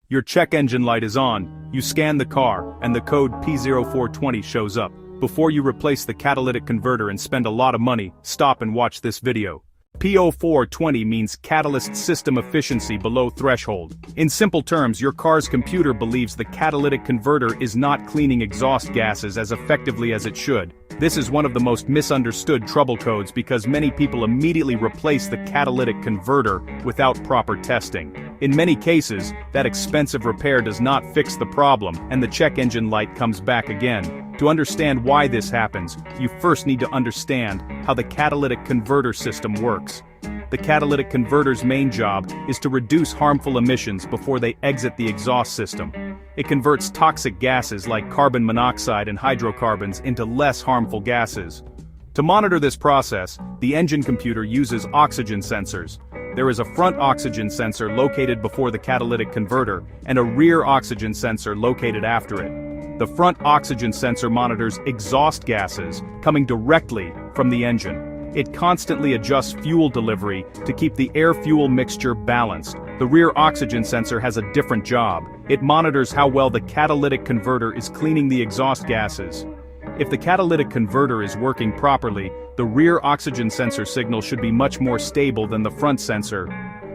Your check engine light is on, you scan the car, and the code P0420 shows up. Before you replace the catalytic converter and spend a lot of money, stop and watch this video. P0420 means catalyst system efficiency below threshold. In simple terms, your car's computer believes the catalytic converter is not cleaning exhaust gases as effectively as it should. This is one of the most misunderstood trouble codes because many people immediately replace the catalytic converter without proper testing. In many cases, that expensive repair does not fix the problem, and the check engine light comes back again. To understand why this happens, you first need to understand how the catalytic converter system works. The catalytic converter's main job is to reduce harmful emissions before they exit the exhaust system. It converts toxic gases like carbon monoxide and hydrocarbons into less harmful gases. To monitor this process, the engine computer uses oxygen sensors. There is a front oxygen sensor located before the catalytic converter and a rear oxygen sensor located after it. The front oxygen sensor monitors exhaust gases coming directly from the engine. It constantly adjusts fuel delivery to keep the air-fuel mixture balanced. The rear oxygen sensor has a different job. It monitors how well the catalytic converter is cleaning the exhaust gases. If the catalytic converter is working properly, the rear oxygen sensor signal should be much more stable than the front sensor.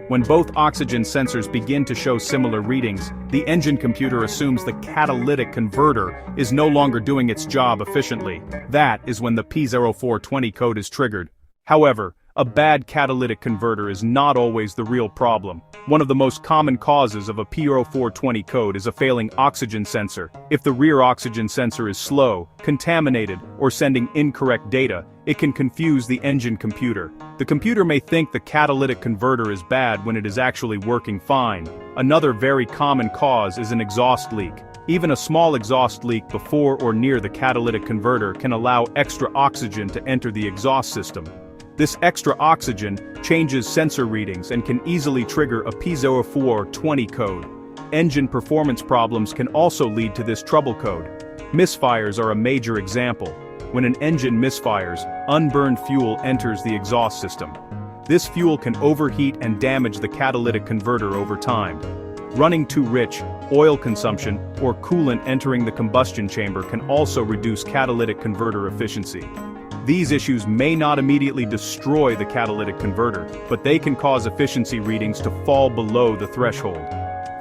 When both oxygen sensors begin to show similar readings, the engine computer assumes the catalytic converter is no longer doing its job efficiently. That is when the P0420 code is triggered. However, a bad catalytic converter is not always the real problem. One of the most common causes of a P0420 code is a failing oxygen sensor. If the rear oxygen sensor is slow, contaminated, or sending incorrect data, it can confuse the engine computer. The computer may think the catalytic converter is bad when it is actually working fine. Another very common cause is an exhaust leak. Even a small exhaust leak before or near the catalytic converter can allow extra oxygen to enter the exhaust system. This extra oxygen changes sensor readings and can easily trigger a P0420 code. Engine performance problems can also lead to this trouble code. Misfires are a major example. When an engine misfires, unburned fuel enters the exhaust system. This fuel can overheat and damage the catalytic converter over time. Running too rich, oil consumption, or coolant entering the combustion chamber can also reduce catalytic converter efficiency. These issues may not immediately destroy the catalytic converter, but they can cause efficiency readings to fall below the threshold.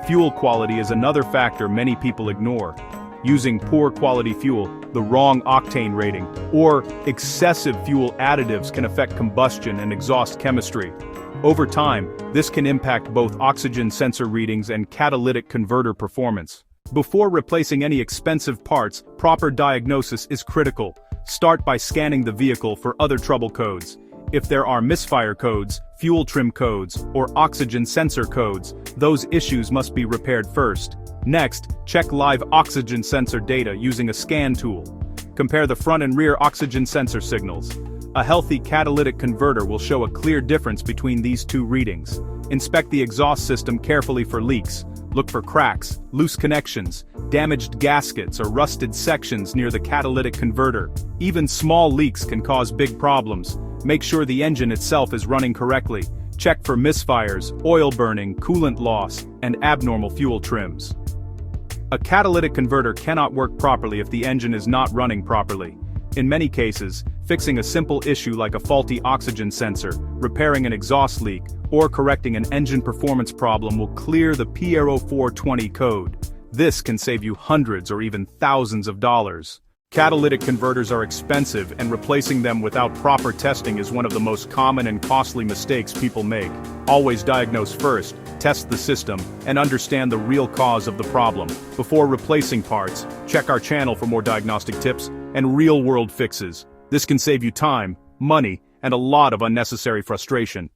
Fuel quality is another factor many people ignore. Using poor quality fuel, the wrong octane rating, or excessive fuel additives can affect combustion and exhaust chemistry. Over time, this can impact both oxygen sensor readings and catalytic converter performance. Before replacing any expensive parts, proper diagnosis is critical. Start by scanning the vehicle for other trouble codes. If there are misfire codes, fuel trim codes, or oxygen sensor codes, those issues must be repaired first. Next, check live oxygen sensor data using a scan tool. Compare the front and rear oxygen sensor signals. A healthy catalytic converter will show a clear difference between these two readings. Inspect the exhaust system carefully for leaks. Look for cracks, loose connections, damaged gaskets, or rusted sections near the catalytic converter. Even small leaks can cause big problems. Make sure the engine itself is running correctly. Check for misfires, oil burning, coolant loss, and abnormal fuel trims. A catalytic converter cannot work properly if the engine is not running properly. In many cases, fixing a simple issue like a faulty oxygen sensor, repairing an exhaust leak, or correcting an engine performance problem will clear the P0420 code. This can save you hundreds or even thousands of dollars. Catalytic converters are expensive, and replacing them without proper testing is one of the most common and costly mistakes people make. Always diagnose first, test the system, and understand the real cause of the problem. Before replacing parts, check our channel for more diagnostic tips and real-world fixes. This can save you time, money, and a lot of unnecessary frustration.